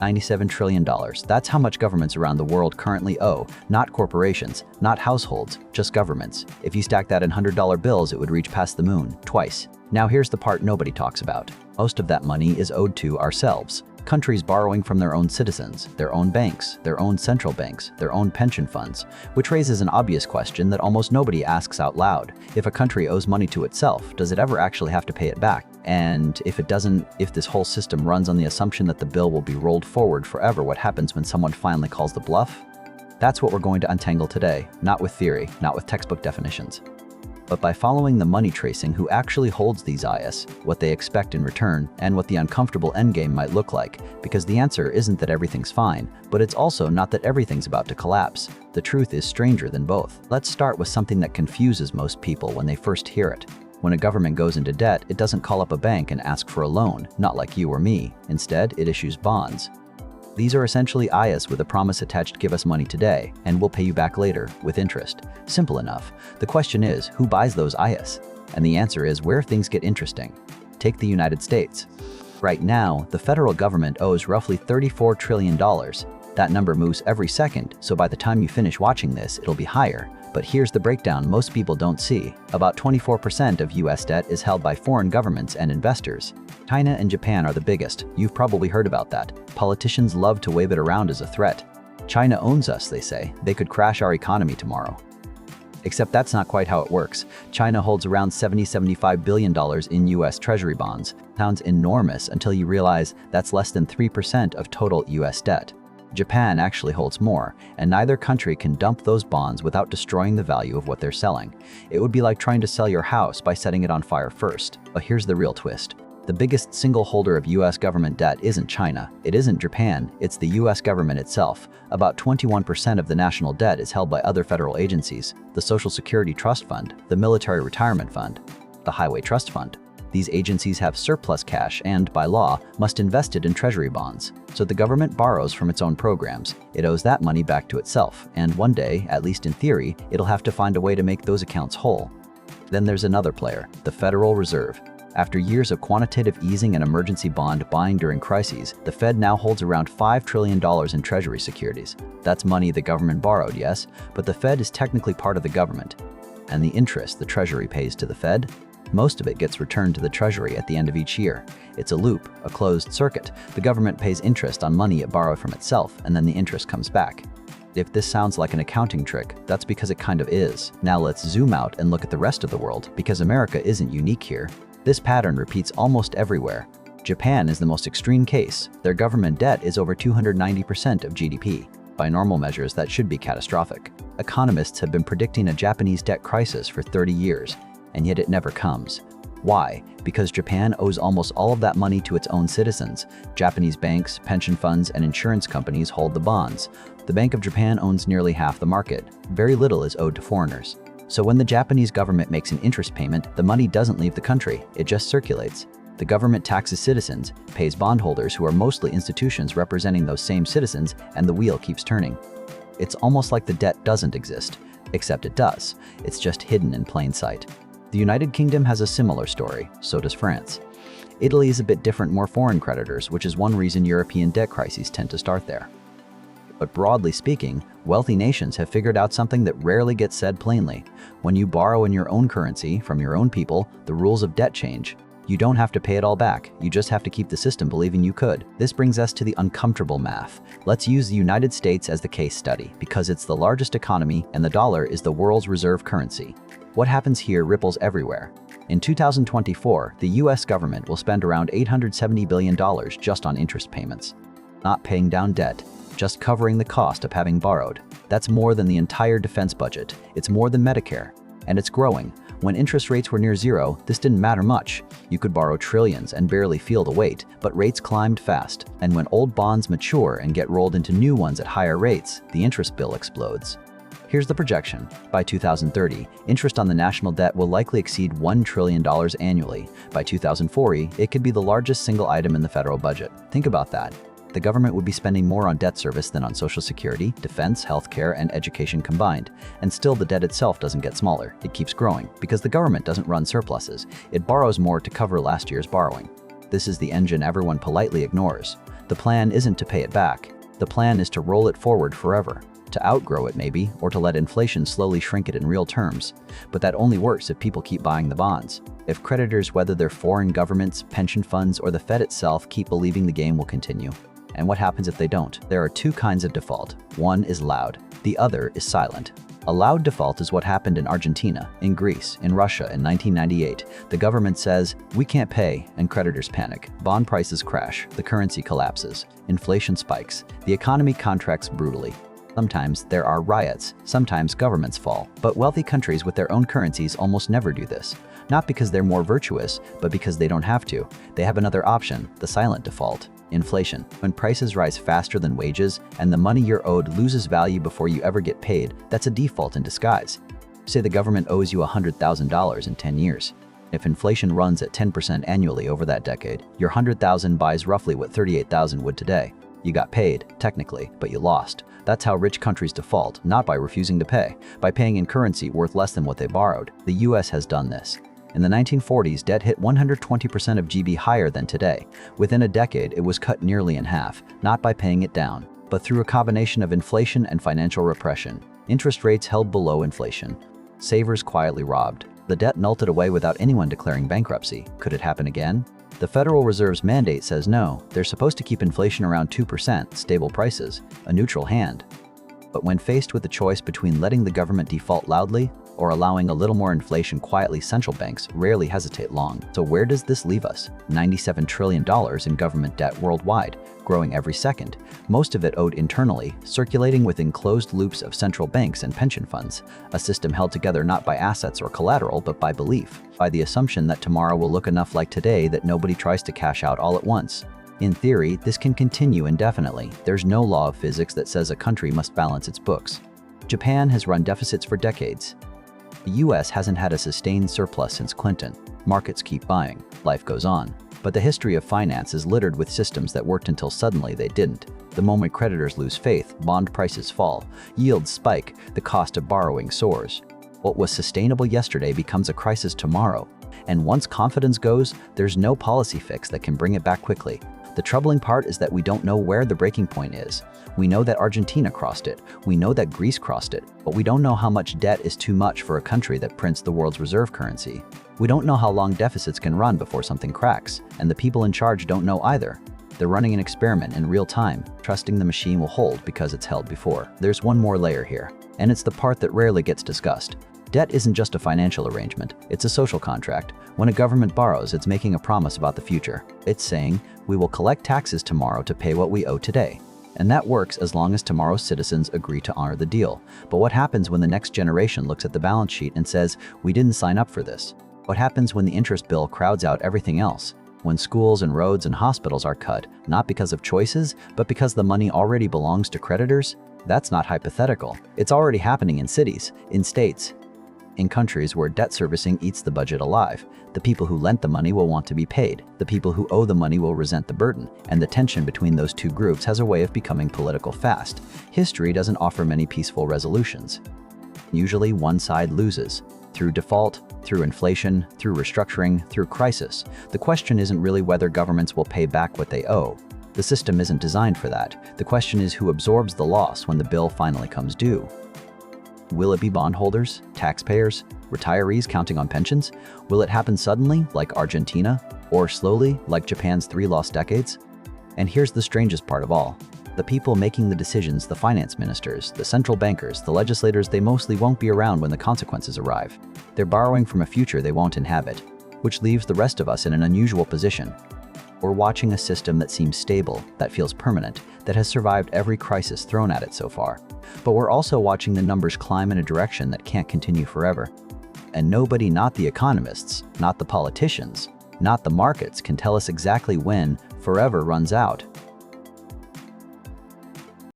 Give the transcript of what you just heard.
$97 trillion. That's how much governments around the world currently owe, not corporations, not households, just governments. If you stack that in $100 bills, it would reach past the moon, twice. Now here's the part nobody talks about. Most of that money is owed to ourselves. Countries borrowing from their own citizens, their own banks, their own central banks, their own pension funds, which raises an obvious question that almost nobody asks out loud. If a country owes money to itself, does it ever actually have to pay it back? And if it doesn't, if this whole system runs on the assumption that the bill will be rolled forward forever, what happens when someone finally calls the bluff? That's what we're going to untangle today, not with theory, not with textbook definitions, but by following the money tracing who actually holds these IOUs, what they expect in return, and what the uncomfortable endgame might look like, because the answer isn't that everything's fine, but it's also not that everything's about to collapse. The truth is stranger than both. Let's start with something that confuses most people when they first hear it. When a government goes into debt, it doesn't call up a bank and ask for a loan, not like you or me. Instead, it issues bonds. These are essentially IOUs with a promise attached: give us money today, and we'll pay you back later, with interest. Simple enough. The question is, who buys those IOUs? And the answer is where things get interesting. Take the United States. Right now, the federal government owes roughly $34 trillion. That number moves every second, so by the time you finish watching this, it'll be higher. But here's the breakdown most people don't see. About 24% of US debt is held by foreign governments and investors. China and Japan are the biggest. You've probably heard about that. Politicians love to wave it around as a threat. China owns us, they say. They could crash our economy tomorrow. Except that's not quite how it works. China holds around $75 billion in US Treasury bonds. Sounds enormous until you realize that's less than 3% of total US debt. Japan actually holds more, and neither country can dump those bonds without destroying the value of what they're selling. It would be like trying to sell your house by setting it on fire first. But here's the real twist. The biggest single holder of US government debt isn't China, it isn't Japan, it's the US government itself. About 21% of the national debt is held by other federal agencies: the Social Security Trust Fund, the Military Retirement Fund, the Highway Trust Fund. These agencies have surplus cash and, by law, must invest it in treasury bonds. So the government borrows from its own programs. It owes that money back to itself, and one day, at least in theory, it'll have to find a way to make those accounts whole. Then there's another player, the Federal Reserve. After years of quantitative easing and emergency bond buying during crises, the Fed now holds around $5 trillion in treasury securities. That's money the government borrowed, yes, but the Fed is technically part of the government. And the interest the Treasury pays to the Fed? Most of it gets returned to the Treasury at the end of each year. It's a loop, a closed circuit. The government pays interest on money it borrowed from itself, and then the interest comes back. If this sounds like an accounting trick, that's because it kind of is. Now let's zoom out and look at the rest of the world, because America isn't unique here. This pattern repeats almost everywhere. Japan is the most extreme case. Their government debt is over 290% of GDP. By normal measures, that should be catastrophic. Economists have been predicting a Japanese debt crisis for 30 years. And yet it never comes. Why? Because Japan owes almost all of that money to its own citizens. Japanese banks, pension funds, and insurance companies hold the bonds. The Bank of Japan owns nearly half the market. Very little is owed to foreigners. So when the Japanese government makes an interest payment, the money doesn't leave the country, it just circulates. The government taxes citizens, pays bondholders who are mostly institutions representing those same citizens, and the wheel keeps turning. It's almost like the debt doesn't exist, except it does. It's just hidden in plain sight. The United Kingdom has a similar story, so does France. Italy is a bit different, more foreign creditors, which is one reason European debt crises tend to start there. But broadly speaking, wealthy nations have figured out something that rarely gets said plainly. When you borrow in your own currency from your own people, the rules of debt change. You don't have to pay it all back, you just have to keep the system believing you could. This brings us to the uncomfortable math. Let's use the United States as the case study, because it's the largest economy and the dollar is the world's reserve currency. What happens here ripples everywhere. In 2024, the US government will spend around $870 billion just on interest payments. Not paying down debt, just covering the cost of having borrowed. That's more than the entire defense budget. It's more than Medicare. And it's growing. When interest rates were near zero, this didn't matter much. You could borrow trillions and barely feel the weight, but rates climbed fast. And when old bonds mature and get rolled into new ones at higher rates, the interest bill explodes. Here's the projection. By 2030, interest on the national debt will likely exceed $1 trillion annually. By 2040, it could be the largest single item in the federal budget. Think about that. The government would be spending more on debt service than on Social Security, defense, healthcare, and education combined. And still, the debt itself doesn't get smaller. It keeps growing, because the government doesn't run surpluses. It borrows more to cover last year's borrowing. This is the engine everyone politely ignores. The plan isn't to pay it back. The plan is to roll it forward forever, to outgrow it maybe, or to let inflation slowly shrink it in real terms. But that only works if people keep buying the bonds. If creditors, whether they're foreign governments, pension funds, or the Fed itself, keep believing the game will continue. And what happens if they don't? There are two kinds of default. One is loud. The other is silent. A loud default is what happened in Argentina, in Greece, in Russia in 1998. The government says, we can't pay, and creditors panic. Bond prices crash, the currency collapses, inflation spikes, the economy contracts brutally. Sometimes there are riots, sometimes governments fall, but wealthy countries with their own currencies almost never do this. Not because they're more virtuous, but because they don't have to. They have another option, the silent default. Inflation. When prices rise faster than wages and the money you're owed loses value before you ever get paid, that's a default in disguise. Say the government owes you $100,000 in 10 years. If inflation runs at 10% annually over that decade, your $100,000 buys roughly what $38,000 would today. You got paid, technically, but you lost. That's how rich countries default, not by refusing to pay, by paying in currency worth less than what they borrowed. The US has done this. In the 1940s, debt hit 120% of GB higher than today. Within a decade, it was cut nearly in half, not by paying it down, but through a combination of inflation and financial repression. Interest rates held below inflation. Savers quietly robbed. The debt melted away without anyone declaring bankruptcy. Could it happen again? The Federal Reserve's mandate says no, they're supposed to keep inflation around 2%, stable prices, a neutral hand. But when faced with the choice between letting the government default loudly or allowing a little more inflation quietly, central banks rarely hesitate long. So where does this leave us? $97 trillion in government debt worldwide, growing every second, most of it owed internally, circulating within closed loops of central banks and pension funds, a system held together not by assets or collateral but by belief, by the assumption that tomorrow will look enough like today that nobody tries to cash out all at once. In theory, this can continue indefinitely. There's no law of physics that says a country must balance its books. Japan has run deficits for decades. The US hasn't had a sustained surplus since Clinton. Markets keep buying. Life goes on. But the history of finance is littered with systems that worked until suddenly they didn't. The moment creditors lose faith, bond prices fall, yields spike, the cost of borrowing soars. What was sustainable yesterday becomes a crisis tomorrow. And once confidence goes, there's no policy fix that can bring it back quickly. The troubling part is that we don't know where the breaking point is. We know that Argentina crossed it. We know that Greece crossed it. But we don't know how much debt is too much for a country that prints the world's reserve currency. We don't know how long deficits can run before something cracks. And the people in charge don't know either. They're running an experiment in real time, trusting the machine will hold because it's held before. There's one more layer here, and it's the part that rarely gets discussed. Debt isn't just a financial arrangement, it's a social contract. When a government borrows, it's making a promise about the future. It's saying, we will collect taxes tomorrow to pay what we owe today. And that works as long as tomorrow's citizens agree to honor the deal. But what happens when the next generation looks at the balance sheet and says, we didn't sign up for this? What happens when the interest bill crowds out everything else? When schools and roads and hospitals are cut, not because of choices, but because the money already belongs to creditors? That's not hypothetical. It's already happening in cities, in states, in countries where debt servicing eats the budget alive. The people who lent the money will want to be paid. The people who owe the money will resent the burden. And the tension between those two groups has a way of becoming political fast. History doesn't offer many peaceful resolutions. Usually one side loses. Through default, through inflation, through restructuring, through crisis. The question isn't really whether governments will pay back what they owe. The system isn't designed for that. The question is who absorbs the loss when the bill finally comes due. Will it be bondholders, taxpayers, retirees counting on pensions? Will it happen suddenly, like Argentina, or slowly, like Japan's 3 lost decades? And here's the strangest part of all. The people making the decisions, the finance ministers, the central bankers, the legislators, they mostly won't be around when the consequences arrive. They're borrowing from a future they won't inhabit, which leaves the rest of us in an unusual position. We're watching a system that seems stable, that feels permanent, that has survived every crisis thrown at it so far. But we're also watching the numbers climb in a direction that can't continue forever. And nobody, not the economists, not the politicians, not the markets, can tell us exactly when forever runs out.